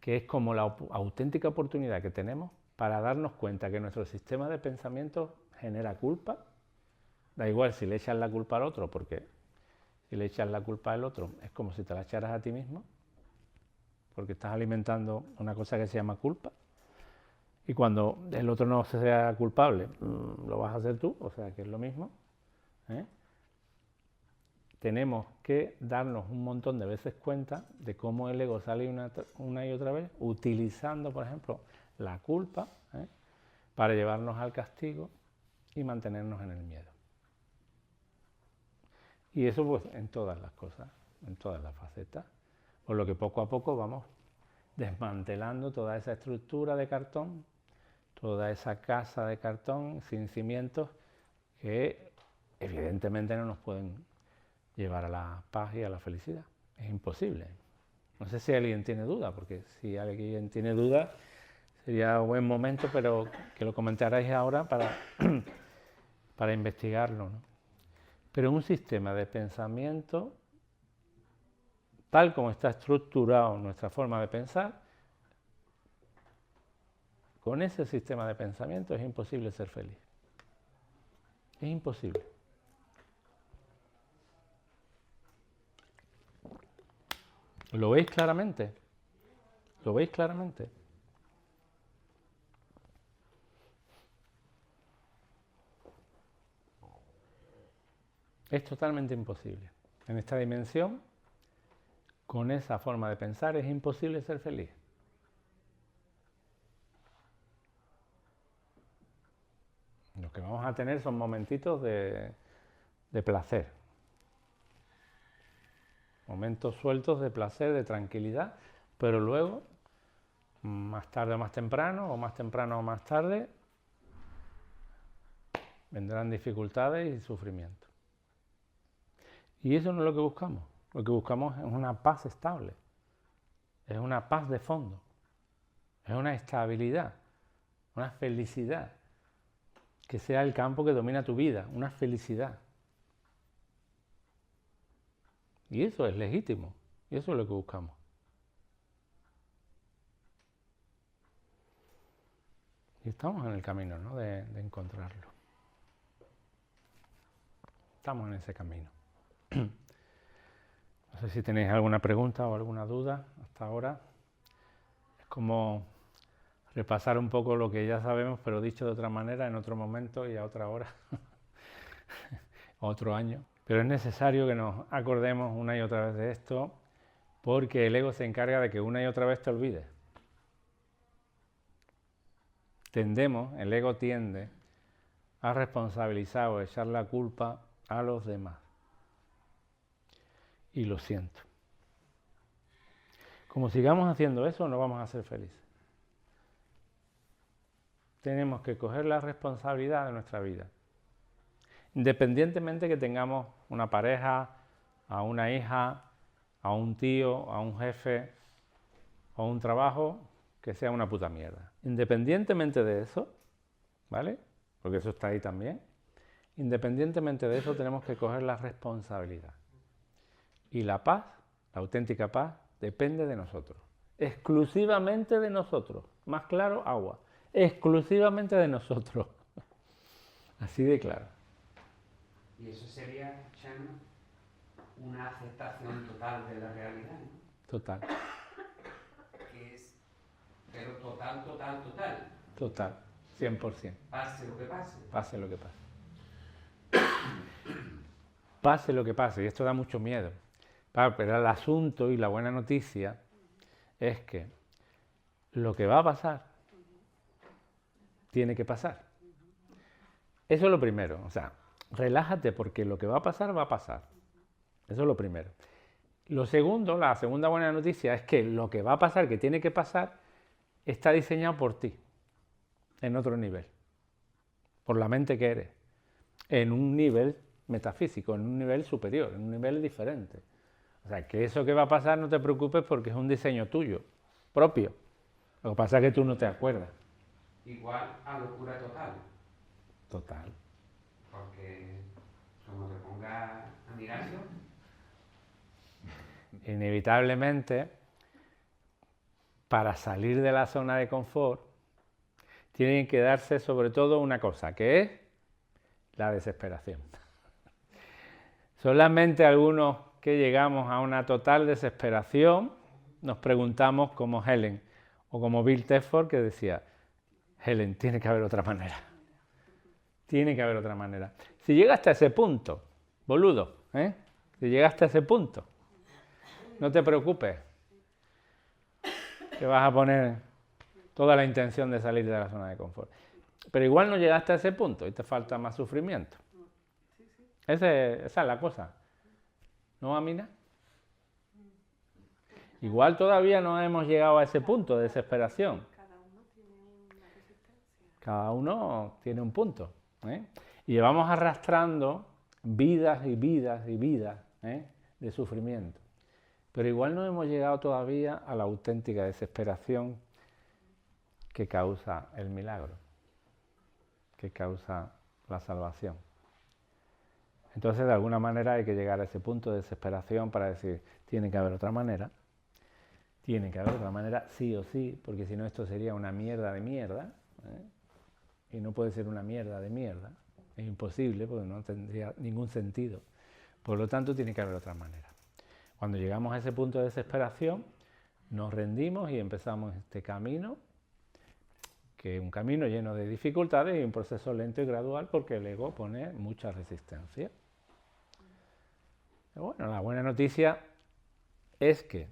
que es como la auténtica oportunidad que tenemos para darnos cuenta que nuestro sistema de pensamiento genera culpa. Da igual si le echas la culpa al otro, porque si le echas la culpa al otro es como si te la echaras a ti mismo, porque estás alimentando una cosa que se llama culpa. Y cuando el otro no sea culpable, lo vas a hacer tú, o sea que es lo mismo. Tenemos que darnos un montón de veces cuenta de cómo el ego sale una y otra vez, utilizando, por ejemplo, la culpa para llevarnos al castigo y mantenernos en el miedo. Y eso pues en todas las cosas, en todas las facetas, por lo que poco a poco vamos desmantelando toda esa estructura de cartón, toda esa casa de cartón sin cimientos que evidentemente no nos pueden llevar a la paz y a la felicidad. Es imposible. No sé si alguien tiene duda, porque si alguien tiene duda sería un buen momento, pero que lo comentarais ahora para investigarlo, ¿no? Pero un sistema de pensamiento, tal como está estructurado nuestra forma de pensar, con ese sistema de pensamiento es imposible ser feliz. Es imposible. ¿Lo veis claramente? ¿Lo veis claramente? Es totalmente imposible. En esta dimensión, con esa forma de pensar, es imposible ser feliz. Lo que vamos a tener son momentitos de placer. Momentos sueltos de placer, de tranquilidad, pero luego, más tarde o más temprano o más tarde, vendrán dificultades y sufrimiento. Y eso no es lo que buscamos. Lo que buscamos es una paz estable, es una paz de fondo, es una estabilidad, una felicidad, que sea el campo que domina tu vida, una felicidad. Y eso es legítimo, y eso es lo que buscamos. Y estamos en el camino, ¿no?, de encontrarlo. Estamos en ese camino. No sé si tenéis alguna pregunta o alguna duda hasta ahora. Es como repasar un poco lo que ya sabemos, pero dicho de otra manera, en otro momento y a otra hora, otro año. Pero es necesario que nos acordemos una y otra vez de esto, porque el ego se encarga de que una y otra vez te olvides. El ego tiende a responsabilizar o echar la culpa a los demás. Y lo siento. Como sigamos haciendo eso, no vamos a ser felices. Tenemos que coger la responsabilidad de nuestra vida. Independientemente que tengamos una pareja, a una hija, a un tío, a un jefe, o un trabajo que sea una puta mierda. Independientemente de eso, ¿vale? Porque eso está ahí también. Independientemente de eso, tenemos que coger la responsabilidad. Y la paz, la auténtica paz, depende de nosotros. Exclusivamente de nosotros. Más claro, agua. Exclusivamente de nosotros. Así de claro. Y eso sería, Chema, una aceptación total de la realidad, ¿no? Total. Que es, pero total, total, total. Total, 100%. Pase lo que pase. Pase lo que pase. Pase lo que pase, y esto da mucho miedo. Pero el asunto y la buena noticia es que lo que va a pasar tiene que pasar. Eso es lo primero. O sea, relájate porque lo que va a pasar, va a pasar. Eso es lo primero. Lo segundo, la segunda buena noticia es que lo que va a pasar, que tiene que pasar, está diseñado por ti, en otro nivel, por la mente que eres, en un nivel metafísico, en un nivel superior, en un nivel diferente. O sea, que eso que va a pasar no te preocupes porque es un diseño tuyo, propio. Lo que pasa es que tú no te acuerdas. Igual a locura total. Total. Porque como te pongas a mirarlo. Inevitablemente, para salir de la zona de confort, tienen que darse sobre todo una cosa, que es la desesperación. Solamente algunos que llegamos a una total desesperación nos preguntamos como Helen o como Bill Thetford, que decía, Helen, tiene que haber otra manera. Tiene que haber otra manera. Si llegaste a ese punto, boludo, si llegaste a ese punto, no te preocupes, que vas a poner toda la intención de salir de la zona de confort. Pero igual no llegaste a ese punto y te falta más sufrimiento. Esa es la cosa. ¿No, Amina? Igual todavía no hemos llegado a ese punto de desesperación. Cada uno tiene un punto. Y llevamos arrastrando vidas y vidas y vidas de sufrimiento. Pero igual no hemos llegado todavía a la auténtica desesperación que causa el milagro, que causa la salvación. Entonces, de alguna manera hay que llegar a ese punto de desesperación para decir, tiene que haber otra manera, sí o sí, porque si no esto sería una mierda de mierda, y no puede ser una mierda de mierda, es imposible porque no tendría ningún sentido. Por lo tanto, tiene que haber otra manera. Cuando llegamos a ese punto de desesperación, nos rendimos y empezamos este camino, que es un camino lleno de dificultades y un proceso lento y gradual porque el ego pone mucha resistencia. Pero bueno, la buena noticia es que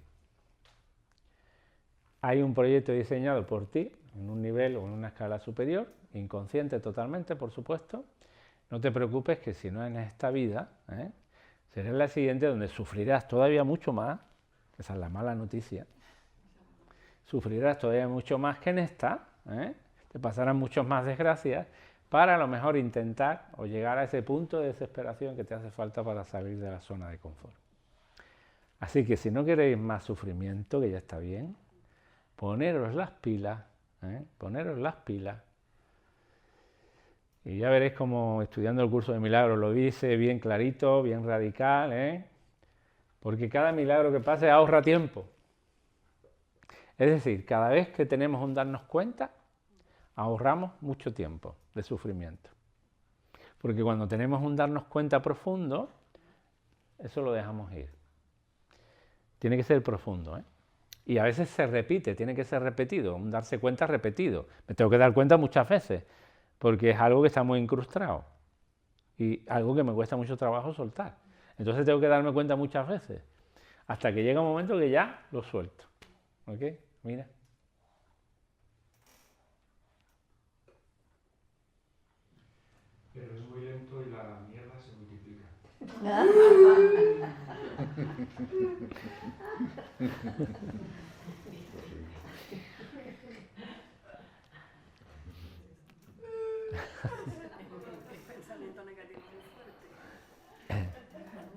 hay un proyecto diseñado por ti en un nivel o en una escala superior, inconsciente totalmente, por supuesto. No te preocupes que si no en esta vida, será en la siguiente donde sufrirás todavía mucho más, esa es la mala noticia, sufrirás todavía mucho más que en esta, te pasarán muchas más desgracias para a lo mejor intentar o llegar a ese punto de desesperación que te hace falta para salir de la zona de confort. Así que si no queréis más sufrimiento, que ya está bien, poneros las pilas, poneros las pilas, y ya veréis como estudiando el curso de milagros lo dice bien clarito, bien radical, porque cada milagro que pase ahorra tiempo. Es decir, cada vez que tenemos un darnos cuenta, ahorramos mucho tiempo de sufrimiento. Porque cuando tenemos un darnos cuenta profundo, eso lo dejamos ir. Tiene que ser profundo, Y a veces se repite, tiene que ser repetido, un darse cuenta repetido. Me tengo que dar cuenta muchas veces, porque es algo que está muy incrustado y algo que me cuesta mucho trabajo soltar. Entonces tengo que darme cuenta muchas veces, hasta que llega un momento que ya lo suelto. ¿Ok? Mira. Pero es muy lento y la mierda se multiplica.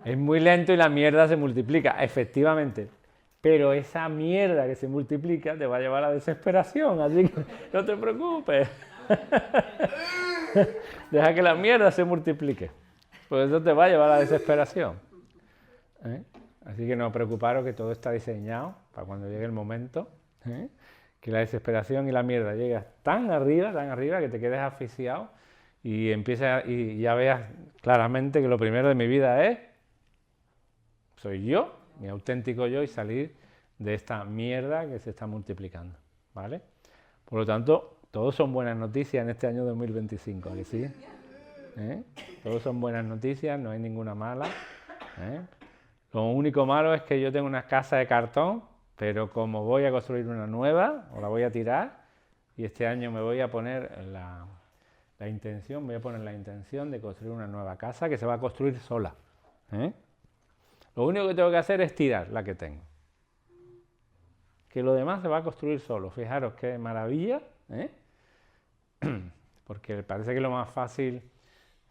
Es muy lento y la mierda se multiplica, efectivamente. Pero esa mierda que se multiplica te va a llevar a la desesperación, así que no te preocupes. Deja que la mierda se multiplique, pues eso te va a llevar a la desesperación. Así que no preocuparos, que todo está diseñado para cuando llegue el momento, que la desesperación y la mierda llegas tan arriba que te quedes asfixiado y y ya veas claramente que lo primero de mi vida soy yo, mi auténtico yo, y salir de esta mierda que se está multiplicando, ¿vale? Por lo tanto, todos son buenas noticias en este año 2025, ¿que sí? Todos son buenas noticias, no hay ninguna mala. Lo único malo es que yo tengo una casa de cartón, pero como voy a construir una nueva, o la voy a tirar, y este año me voy a poner la intención de construir una nueva casa que se va a construir sola. Lo único que tengo que hacer es tirar la que tengo. Que lo demás se va a construir solo. Fijaros qué maravilla, porque parece que lo más fácil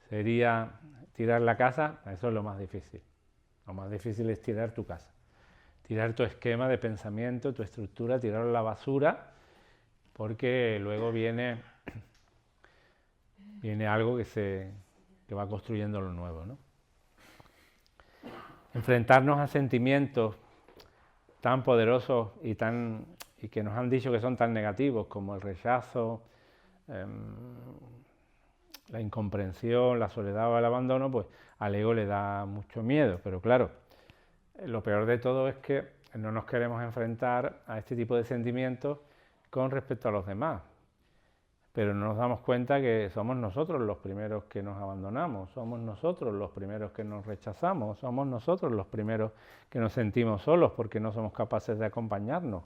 sería tirar la casa, eso es lo más difícil. Lo más difícil es tirar tu casa. Tirar tu esquema de pensamiento, tu estructura, tirarlo a la basura, porque luego viene algo que va construyendo lo nuevo, ¿no? Enfrentarnos a sentimientos tan poderosos y que nos han dicho que son tan negativos como el rechazo, la incomprensión, la soledad o el abandono, pues al ego le da mucho miedo. Pero claro, lo peor de todo es que no nos queremos enfrentar a este tipo de sentimientos con respecto a los demás. Pero no nos damos cuenta que somos nosotros los primeros que nos abandonamos, somos nosotros los primeros que nos rechazamos, somos nosotros los primeros que nos sentimos solos porque no somos capaces de acompañarnos.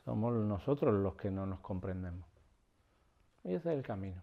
Somos nosotros los que no nos comprendemos. Y ese es el camino.